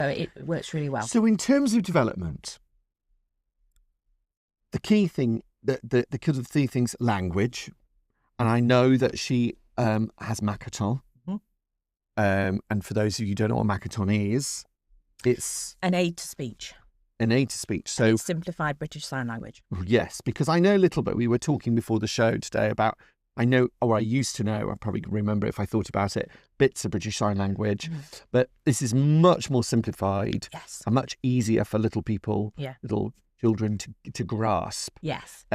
So it works really well. So in terms of development, the key thing, the key things, language, and I know that she has Makaton. And for those of you who don't know what Makaton is, it's an aid to speech. An aid to speech. So it's simplified British Sign Language. Yes, because I know a little bit. We were talking before the show today about, I used to know, I probably could remember if I thought about it, bits of British Sign Language. But this is much more simplified. Yes. And much easier for little people, little children to grasp. Yes.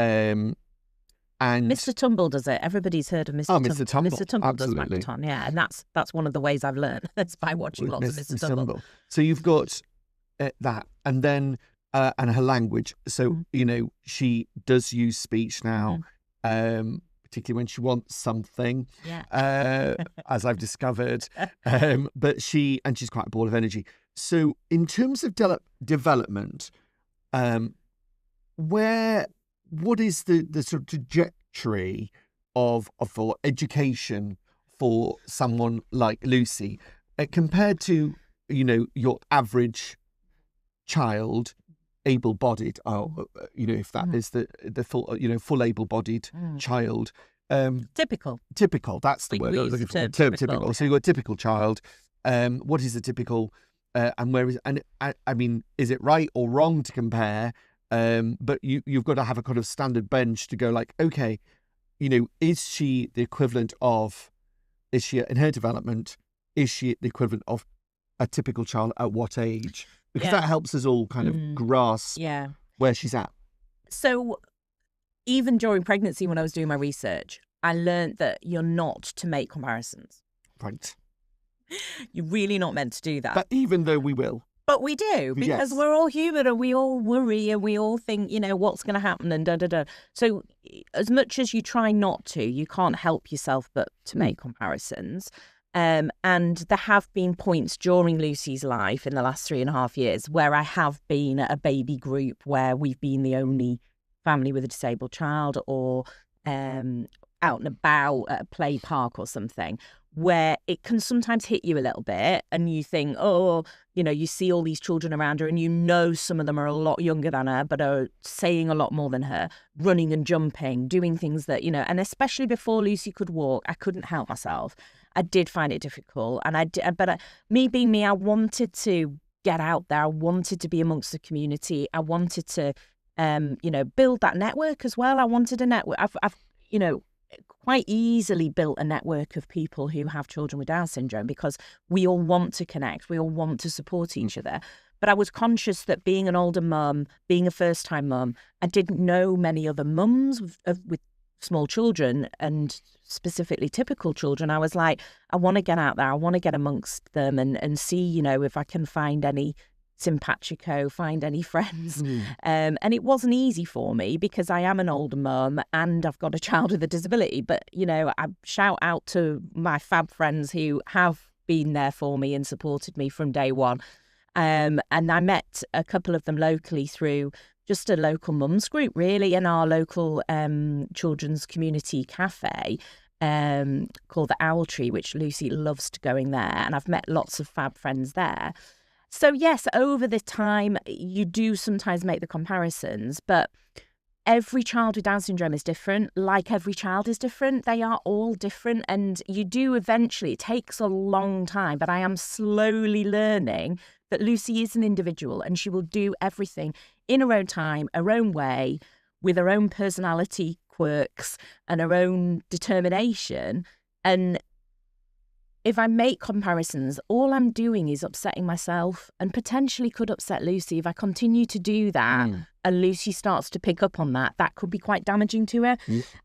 And Mr. Tumble does it. Everybody's heard of Mr. Tumble. Mr. Tumble. Mr. Tumble Absolutely. does Makaton, yeah. And that's one of the ways I've learned. It's by watching lots of Mr. Tumble. So you've got that, and then and her language. So she does use speech now, particularly when she wants something. Yeah. As I've discovered. But she's quite a ball of energy. So in terms of development, what is the sort of trajectory of for education for someone like Lucy compared to your average child, able-bodied, if that is the full full able-bodied child? Typical. That's the word I was looking for. Typical. So you've got a typical child. What is a typical and where is, and I mean, is it right or wrong to compare? But you've got to have a kind of standard bench to go like, okay, is she the equivalent of, is she in her development, is she the equivalent of a typical child at what age? Because that helps us all kind of grasp where she's at. So even during pregnancy, when I was doing my research, I learned that you're not to make comparisons. Right. You're really not meant to do that. But even though we will. But we do, because we're all human and we all worry and we all think, what's going to happen and da-da-da. So as much as you try not to, you can't help yourself but to make comparisons. And there have been points during Lucy's life in the last 3.5 years where I have been at a baby group where we've been the only family with a disabled child, or out and about at a play park or something, where it can sometimes hit you a little bit and you think, you see all these children around her and some of them are a lot younger than her but are saying a lot more than her, running and jumping, doing things that, and especially before Lucy could walk, I couldn't help myself. I did find it difficult. But me being me, I wanted to get out there. I wanted to be amongst the community. I wanted to, build that network as well. I wanted a network. I've quite easily built a network of people who have children with Down syndrome because we all want to connect. We all want to support each other. But I was conscious that being an older mum, being a first-time mum, I didn't know many other mums with small children and specifically typical children. I was like, I want to get out there. I want to get amongst them and see, if I can find any simpatico, find any friends. And it wasn't easy for me because I am an older mum and I've got a child with a disability. But, I shout out to my fab friends who have been there for me and supported me from day one. And I met a couple of them locally through just a local mums group, really, in our local children's community cafe called the Owl Tree, which Lucy loves to going there. And I've met lots of fab friends there. So, yes, over the time, you do sometimes make the comparisons, but every child with Down syndrome is different. Like every child is different. They are all different. And you do eventually, it takes a long time, but I am slowly learning that Lucy is an individual and she will do everything in her own time, her own way, with her own personality quirks and her own determination. And if I make comparisons, all I'm doing is upsetting myself and potentially could upset Lucy. If I continue to do that and Lucy starts to pick up on that, that could be quite damaging to her.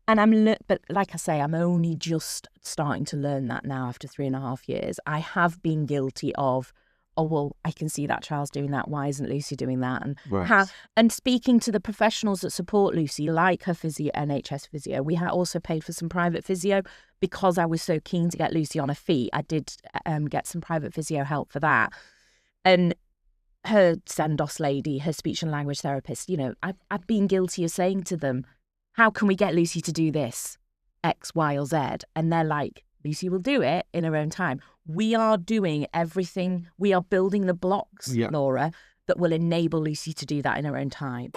And but like I say, I'm only just starting to learn that now after 3.5 years. I have been guilty of, I can see that child's doing that. Why isn't Lucy doing that? And and speaking to the professionals that support Lucy, like her physio, NHS physio, we also paid for some private physio because I was so keen to get Lucy on her feet. I did get some private physio help for that. And her Sendos lady, her speech and language therapist, I've been guilty of saying to them, how can we get Lucy to do this? X, Y, or Z? And they're like, Lucy will do it in her own time. We are doing everything. We are building the blocks, Laura, that will enable Lucy to do that in her own time.